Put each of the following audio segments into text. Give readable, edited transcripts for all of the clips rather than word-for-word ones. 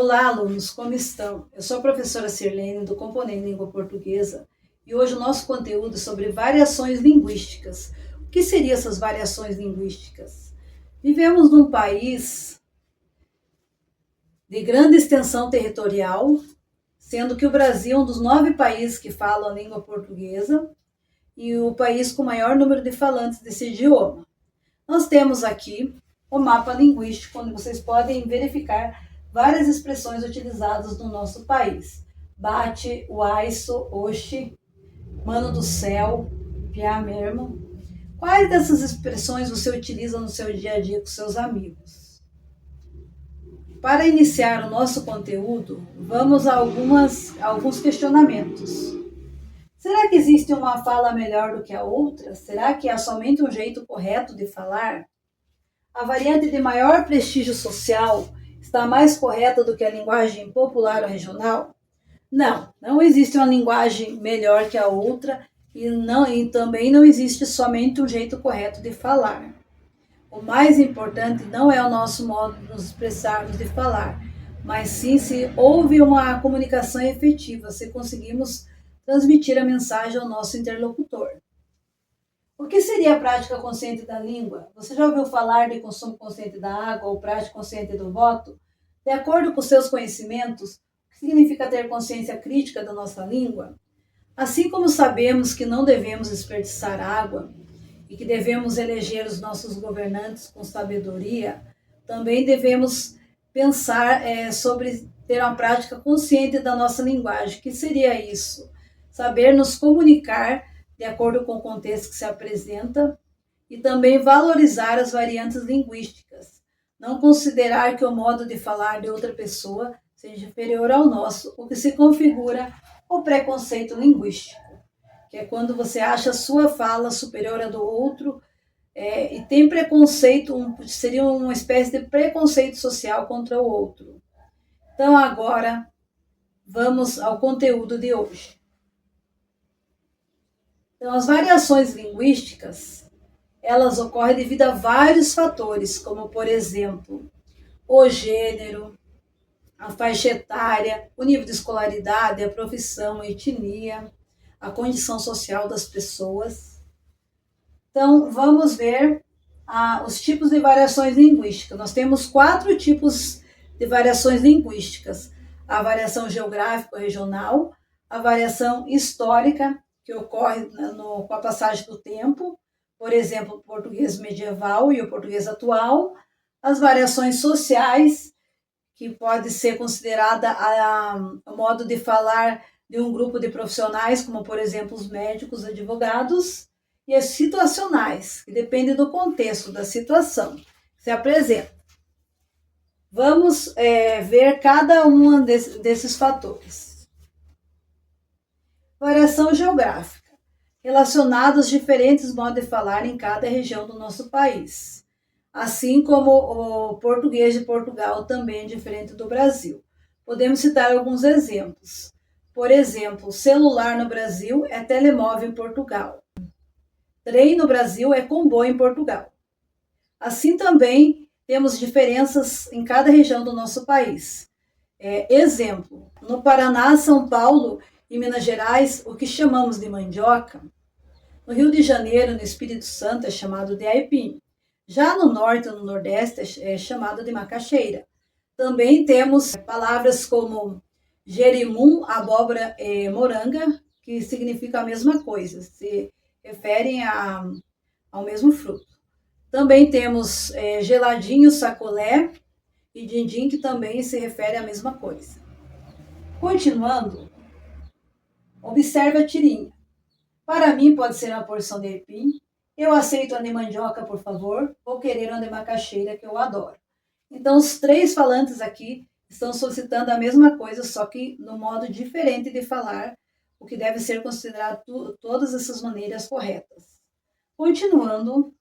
Olá, alunos, como estão? Eu sou a professora Sirlene, do Componente Língua Portuguesa, e hoje o nosso conteúdo é sobre variações linguísticas. O que seriam essas variações linguísticas? Vivemos num país de grande extensão territorial, sendo que o Brasil é um dos 9 países que falam a língua portuguesa e o país com o maior número de falantes desse idioma. Nós temos aqui o mapa linguístico, onde vocês podem verificar várias expressões utilizadas no nosso país. Bate, uaiço, oxi, mano do céu, piá mesmo. Quais dessas expressões você utiliza no seu dia a dia com seus amigos? Para iniciar o nosso conteúdo, vamos a alguns questionamentos. Será que existe uma fala melhor do que a outra? Será que há somente um jeito correto de falar? A variante de maior prestígio social está mais correta do que a linguagem popular ou regional? Não existe uma linguagem melhor que a outra e também não existe somente um jeito correto de falar. O mais importante não é o nosso modo de nos expressarmos, de falar, mas sim se houve uma comunicação efetiva, se conseguimos transmitir a mensagem ao nosso interlocutor. O que seria a prática consciente da língua? Você já ouviu falar de consumo consciente da água ou prática consciente do voto? De acordo com seus conhecimentos, o que significa ter consciência crítica da nossa língua? Assim como sabemos que não devemos desperdiçar água e que devemos eleger os nossos governantes com sabedoria, também devemos pensar sobre ter uma prática consciente da nossa linguagem. O que seria isso? Saber nos comunicar de acordo com o contexto que se apresenta e também valorizar as variantes linguísticas. Não considerar que o modo de falar de outra pessoa seja inferior ao nosso, o que se configura o preconceito linguístico, que é quando você acha a sua fala superior à do outro e tem preconceito, seria uma espécie de preconceito social contra o outro. Então agora vamos ao conteúdo de hoje. Então, as variações linguísticas, elas ocorrem devido a vários fatores, como, por exemplo, o gênero, a faixa etária, o nível de escolaridade, a profissão, a etnia, a condição social das pessoas. Então, vamos ver os tipos de variações linguísticas. Nós temos 4 tipos de variações linguísticas. A variação geográfico-regional, a variação histórica, que ocorre com a passagem do tempo, por exemplo, o português medieval e o português atual, as variações sociais, que pode ser considerada o modo de falar de um grupo de profissionais, como, por exemplo, os médicos, advogados, e as situacionais, que dependem do contexto, da situação que se apresenta. Vamos ver cada um desses fatores. Variação geográfica, relacionada aos diferentes modos de falar em cada região do nosso país, assim como o português de Portugal também é diferente do Brasil. Podemos citar alguns exemplos. Por exemplo, celular no Brasil é telemóvel em Portugal. Trem no Brasil é comboio em Portugal. Assim também temos diferenças em cada região do nosso país. Exemplo, no Paraná, São Paulo e Minas Gerais, o que chamamos de mandioca. No Rio de Janeiro, no Espírito Santo, é chamado de aipim. Já no norte ou no nordeste é chamado de macaxeira. Também temos palavras como jerimum, abóbora e moranga, que significam a mesma coisa, se referem ao mesmo fruto. Também temos geladinho, sacolé e dindim, que também se refere à mesma coisa. Continuando, observe a tirinha. Para mim pode ser uma porção de aipim. Eu aceito a de mandioca, por favor. Vou querer uma de macaxeira, que eu adoro. Então, os 3 falantes aqui estão solicitando a mesma coisa, só que no modo diferente de falar, o que deve ser considerado todas essas maneiras corretas. Continuando,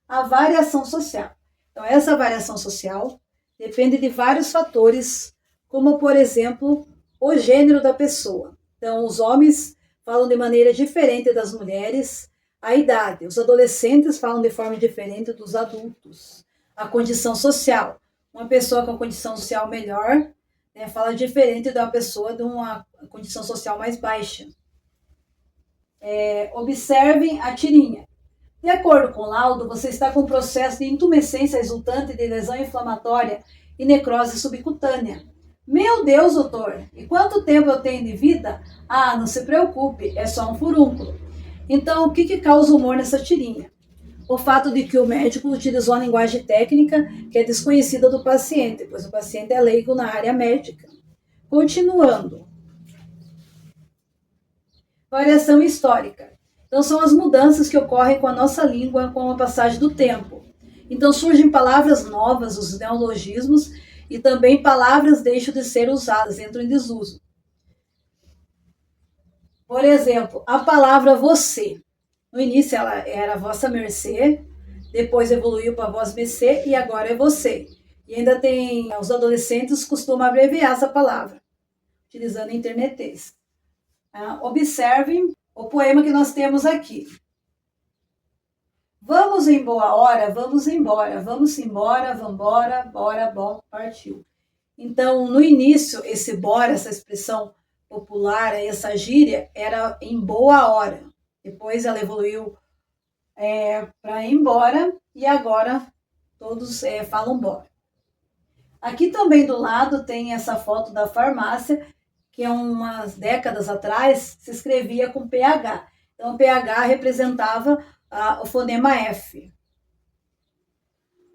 a variação social. Então, essa variação social depende de vários fatores, como, por exemplo, o gênero da pessoa. Então, os homens falam de maneira diferente das mulheres, a idade. Os adolescentes falam de forma diferente dos adultos. A condição social. Uma pessoa com condição social melhor né? Fala diferente da pessoa de uma condição social mais baixa. Observem a tirinha. De acordo com o laudo, você está com um processo de intumescência resultante de lesão inflamatória e necrose subcutânea. Meu Deus, doutor, e quanto tempo eu tenho de vida? Ah, não se preocupe, é só um furúnculo. Então, o que causa humor nessa tirinha? O fato de que o médico utilizou uma linguagem técnica que é desconhecida do paciente, pois o paciente é leigo na área médica. Continuando. Variação histórica. Então, são as mudanças que ocorrem com a nossa língua com a passagem do tempo. Então, surgem palavras novas, os neologismos, e também palavras deixam de ser usadas, entram em desuso. Por exemplo, a palavra você. No início ela era vossa mercê, depois evoluiu para vós mercê e agora é você. E ainda tem, os adolescentes costumam abreviar essa palavra, utilizando a internetês. Observem o poema que nós temos aqui. Vamos em boa hora, vamos embora, vamos embora, vambora, bora, partiu. Então, no início, esse bora, essa expressão popular, essa gíria, era em boa hora. Depois ela evoluiu para ir embora e agora todos falam bora. Aqui também do lado tem essa foto da farmácia, que umas décadas atrás se escrevia com PH. Então, o PH representava o fonema F.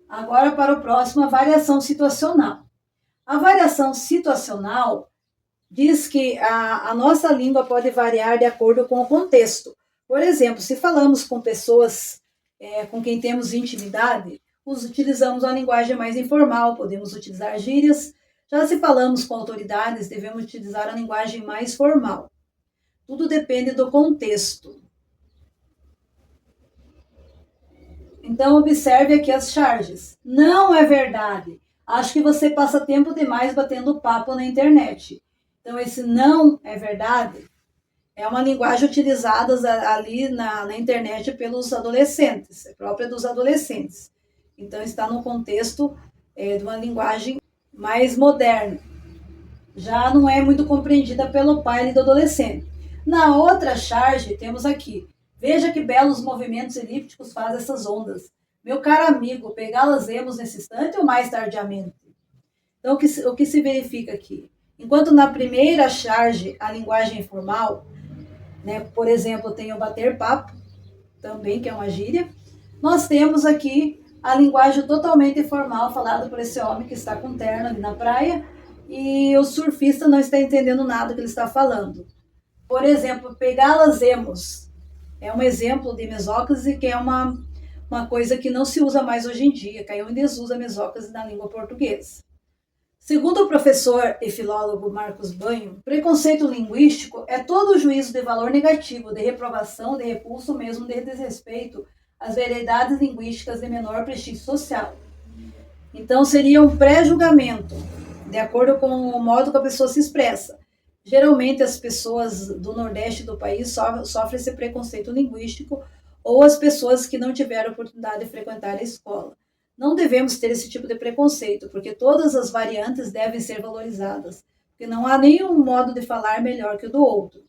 Agora, para o próximo, a variação situacional. A variação situacional diz que a nossa língua pode variar de acordo com o contexto. Por exemplo, se falamos com pessoas com quem temos intimidade, utilizamos uma linguagem mais informal, podemos utilizar gírias. Já se falamos com autoridades, devemos utilizar a linguagem mais formal. Tudo depende do contexto. Então, observe aqui as charges. Não é verdade. Acho que você passa tempo demais batendo papo na internet. Então, esse não é verdade é uma linguagem utilizada ali na internet pelos adolescentes, é própria dos adolescentes. Então, está no contexto de uma linguagem mais moderna. Já não é muito compreendida pelo pai do adolescente. Na outra charge, temos aqui. Veja que belos movimentos elípticos fazem essas ondas. Meu caro amigo, pegá-las-emos nesse instante ou mais tardiamente? Então, o que se verifica aqui? Enquanto na primeira charge, a linguagem informal, né, por exemplo, tem o bater papo, também, que é uma gíria, nós temos aqui a linguagem totalmente informal falada por esse homem que está com terno ali na praia e o surfista não está entendendo nada que ele está falando. Por exemplo, pegá-las-emos é um exemplo de mesóclise, que é uma coisa que não se usa mais hoje em dia, caiu em desuso a mesóclise na língua portuguesa. Segundo o professor e filólogo Marcos Banho, preconceito linguístico é todo juízo de valor negativo, de reprovação, de repulso, mesmo de desrespeito às variedades linguísticas de menor prestígio social. Então, seria um pré-julgamento, de acordo com o modo que a pessoa se expressa. Geralmente, as pessoas do Nordeste do país sofrem esse preconceito linguístico ou as pessoas que não tiveram oportunidade de frequentar a escola. Não devemos ter esse tipo de preconceito, porque todas as variantes devem ser valorizadas, porque não há nenhum modo de falar melhor que o do outro.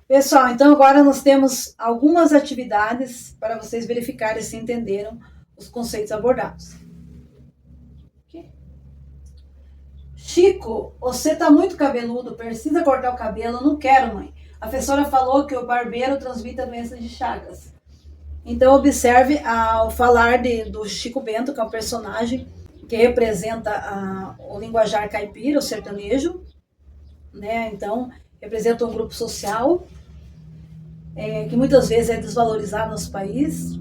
Pessoal, então agora nós temos algumas atividades para vocês verificarem se entenderam os conceitos abordados. Chico, você está muito cabeludo, precisa cortar o cabelo? Não quero, mãe. A professora falou que o barbeiro transmite a doença de Chagas. Então, observe ao falar do Chico Bento, que é um personagem que representa o linguajar caipira, o sertanejo, né? Então, representa um grupo social que muitas vezes é desvalorizado no nosso país.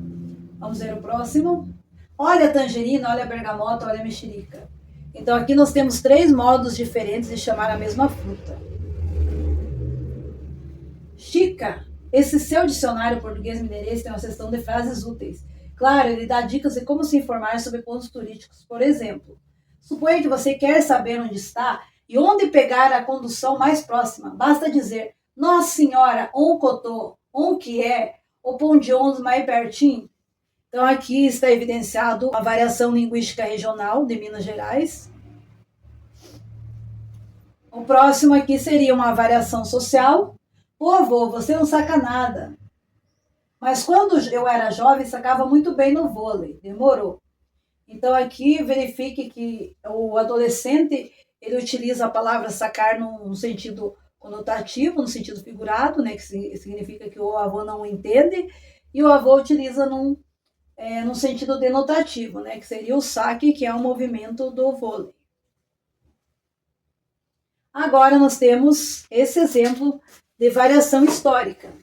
Vamos ver o próximo. Olha a tangerina, olha a bergamota, olha a mexerica. Então, aqui nós temos 3 modos diferentes de chamar a mesma fruta. Chica. Esse seu dicionário português-mineirês tem uma seção de frases úteis. Claro, ele dá dicas de como se informar sobre pontos turísticos, por exemplo. Suponha que você quer saber onde está e onde pegar a condução mais próxima. Basta dizer, Nossa Senhora, onde eu tô, onde que é, ou pão de ônibus mais pertinho. Então, aqui está evidenciado a variação linguística regional de Minas Gerais. O próximo aqui seria uma variação social. Pô, avô, você não saca nada. Mas quando eu era jovem, sacava muito bem no vôlei. Demorou. Então aqui verifique que o adolescente ele utiliza a palavra sacar no sentido conotativo, no sentido figurado, né, que significa que o avô não entende, e o avô utiliza no sentido denotativo, né, que seria o saque, que é o movimento do vôlei. Agora nós temos esse exemplo de variação histórica.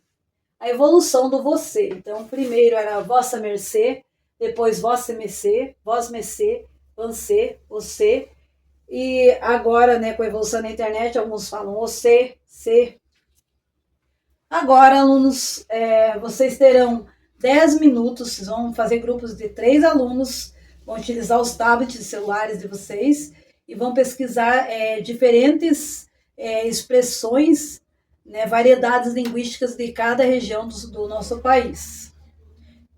A evolução do você. Então, primeiro era vossa mercê, depois vossa mercê, vós mercê, você. E agora, né, com a evolução da internet, alguns falam você, se. Agora, alunos, vocês terão 10 minutos, vocês vão fazer grupos de 3 alunos, vão utilizar os tablets e celulares de vocês e vão pesquisar diferentes expressões, né, variedades linguísticas de cada região do nosso país.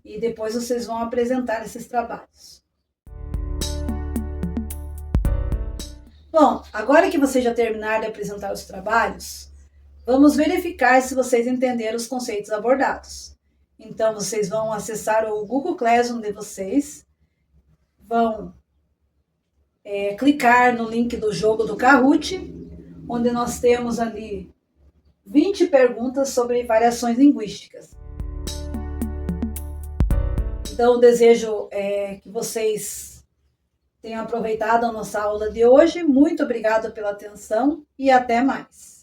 E depois vocês vão apresentar esses trabalhos. Bom, agora que vocês já terminaram de apresentar os trabalhos, vamos verificar se vocês entenderam os conceitos abordados. Então, vocês vão acessar o Google Classroom de vocês, vão clicar no link do jogo do Kahoot, onde nós temos ali 20 perguntas sobre variações linguísticas. Então, eu desejo que vocês tenham aproveitado a nossa aula de hoje. Muito obrigada pela atenção e até mais.